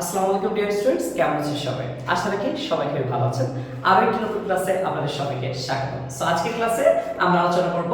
আসসালামু আলাইকুম dear students, কেমন আছেন সবাই? আশা রাখি সবাই খুব ভালো আছেন। আরো একটি নতুন ক্লাসে আপনাদের সবাইকে স্বাগত। সো আজকের ক্লাসে আমরা আলোচনা করব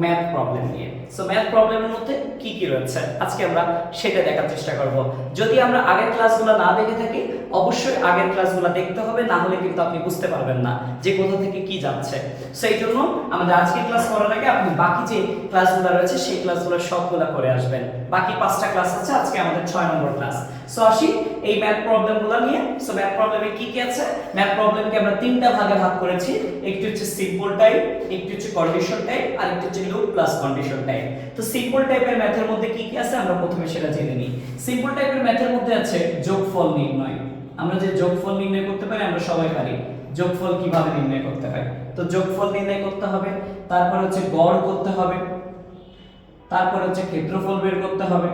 ম্যাথ প্রবলেম নিয়ে। সো ম্যাথ প্রবলেমের মধ্যে কি কি রয়েছে আজকে আমরা সেটা দেখার চেষ্টা করব। যদি আমরা আগের ক্লাসগুলো না দেখে থাকি, অবশ্যই আগের ক্লাসগুলো দেখতে হবে, না হলে কিন্তু আপনি বুঝতে পারবেন না যে কোথা থেকে কি যাচ্ছে। সো এই জন্য আমাদের আজকের ক্লাস করার আগে আপনি বাকি যে ক্লাসগুলো রয়েছে সেই ক্লাসগুলো সবগুলো করে আসবেন। বাকি 5টা ক্লাস আছে, আজকে আমাদের 6 নম্বর ক্লাস। সো আসি এই ম্যাথ প্রবলেমগুলো নিয়ে। সো ম্যাথ প্রবলেমে কি কি আছে? ম্যাথ প্রবলেমকে আমরা তিনটা ভাগে ভাগ করেছি। একটি হচ্ছে সিম্পল টাইপ, একটি হচ্ছে কন্ডিশন টাইপ, আর একটি হচ্ছে লুপ প্লাস কন্ডিশন টাইপ। তো সিম্পল টাইপের ম্যাথের মধ্যে কি কি আছে আমরা প্রথমে সেটা জেনে নিই। সিম্পল টাইপের ম্যাথের মধ্যে আছে যোগফল নির্ণয়। আমরা যে যোগফল নির্ণয় করতে পারি, আমরা সবাই পারি যোগফল কিভাবে নির্ণয় করতে হয়। তো যোগফল নির্ণয় করতে হবে, তারপর হচ্ছে গড় করতে হবে, তারপর হচ্ছে ক্ষেত্রফল বের করতে হবে,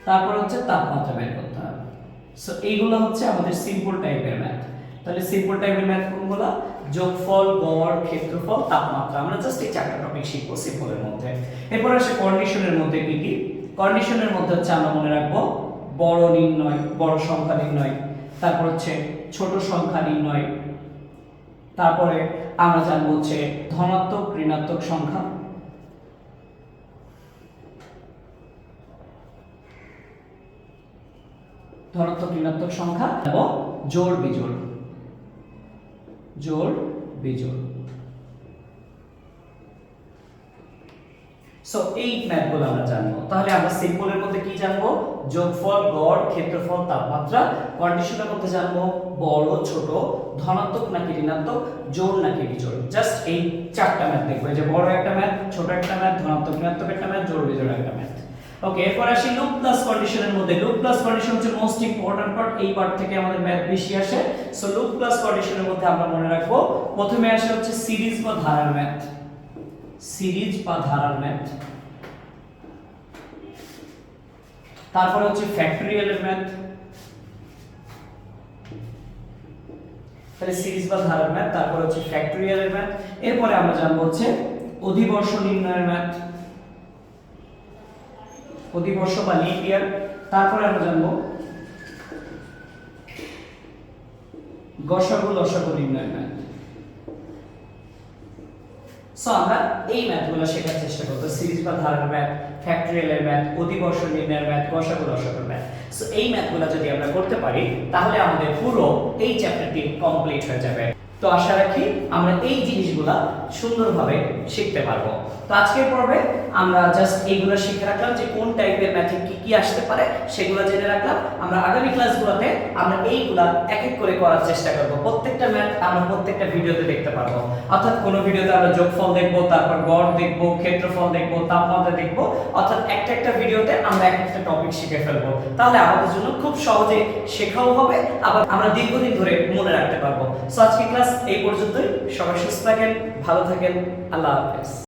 তারপর হচ্ছে তাপমাত্রা বের করতে হবে। সো এইগুলো হচ্ছে আমাদের সিম্পল টাইপের ম্যাথ। তাহলে সিম্পল টাইপের ম্যাথ কোনগুলো? যোগফল, গড়, ক্ষেত্রফল, তাপমাত্রা। আমরা জাস্ট এই চারটা টপিক শিখবো সিম্পলের মধ্যে। এরপর আসে কন্ডিশনের মধ্যে কি কি? কন্ডিশনের মধ্যে হচ্ছে আমরা মনে রাখবো বড় নির্ণয়, বড় সংখ্যা নির্ণয়, তারপর হচ্ছে ছোট সংখ্যা নির্ণয়, তারপরে আমরা জানবো হচ্ছে ধনাত্মক ঋণাত্মক সংখ্যা, ধনাত্মক ঋণাত্মক সংখ্যা এবং জোড় বিজোড়, জোড় বিজোড়। সো এই ম্যাথগুলো আমরা জানবো। তাহলে আমরা সিম্পলের মধ্যে কি জানবো? যোগফল, গড়, ক্ষেত্রফল, তাপমাত্রা। কন্ডিশনের মধ্যে জানবো বড়, ছোট, ধনাত্মক নাকি ঋণাত্মক, জোড় নাকি বিজোড়। জাস্ট এই চারটা ম্যাথ দেখবো, এই যে বড় একটা ম্যাথ, ছোট একটা ম্যাথ, ধনাত্মক ঋণাত্মক একটা ম্যাথ, জোড় বিজোড় একটা ম্যাথ। ওকে, এরপর আসি লুপ প্লাস কন্ডিশনের মধ্যে। লুপ প্লাস কন্ডিশন হচ্ছে মোস্ট ইম্পর্টেন্ট পার্ট। এই পার্ট থেকে আমাদের ম্যাথ বেশি আসে। সো লুপ প্লাস কন্ডিশনের মধ্যে আমরা মনে রাখবো প্রথমে আসে হচ্ছে সিরিজ বা ধারার ম্যাথ, সিরিজ বা ধারার ম্যাথ, তারপর হচ্ছে ফ্যাক্টরিয়ালের ম্যাথ। তাহলে সিরিজ বা ধারার ম্যাথ, তারপর হচ্ছে ফ্যাক্টরিয়ালের ম্যাথ। এরপরে আমরা জানবো হচ্ছে অধিবর্ষ নির্ণয়ের ম্যাথ, অধিবর্ষ বা লিপ ইয়ার। তারপরে আমরা জানবো গসাগু লসাগু নির্ণয়ের ম্যাথ। সো আমরা এই ম্যাথগুলো শেখার চেষ্টা করব। সিরিজ বা ধারার ম্যাথ, ফ্যাক্টরিয়ালের ম্যাথ, অধিবর্ষ নির্ণয়ের ম্যাথ, গসাগু লসাগুর ম্যাথ। সো এই ম্যাথগুলো যদি আমরা করতে পারি, তাহলে আমাদের পুরো এই চ্যাপ্টারটি কমপ্লিট হয়ে যাবে। তো আশা রাখি আমরা এই জিনিসগুলা সুন্দরভাবে শিখতে পারবো। তো আজকের পর্বে আমরা জাস্ট এইগুলো শিখে রাখলাম যে কোন টাইপের ম্যাথে কি কি আসতে পারে, সেগুলো জেনে রাখলাম। আমরা আগামী ক্লাসগুলোতে আমরা এইগুলা এক এক করে করার চেষ্টা করব। প্রত্যেকটা ম্যাথ আমরা প্রত্যেকটা ভিডিওতে দেখতে পারবো। অর্থাৎ কোনো ভিডিওতে আমরা যোগফল দেখব, তারপর গড় দেখব, ক্ষেত্রফল দেখব, তাপমাত্রা দেখব। অর্থাৎ একটা একটা ভিডিওতে আমরা এক একটা টপিক শিখে ফেলবো। তাহলে আমাদের জন্য খুব সহজে শেখাও হবে, আবার আমরা দীর্ঘদিন ধরে মনে রাখতে পারবো। সো আজকে ক্লাস এই পর্যন্তই। সবাই সুস্থ থাকেন, ভালো থাকেন। আল্লাহ হাফেজ।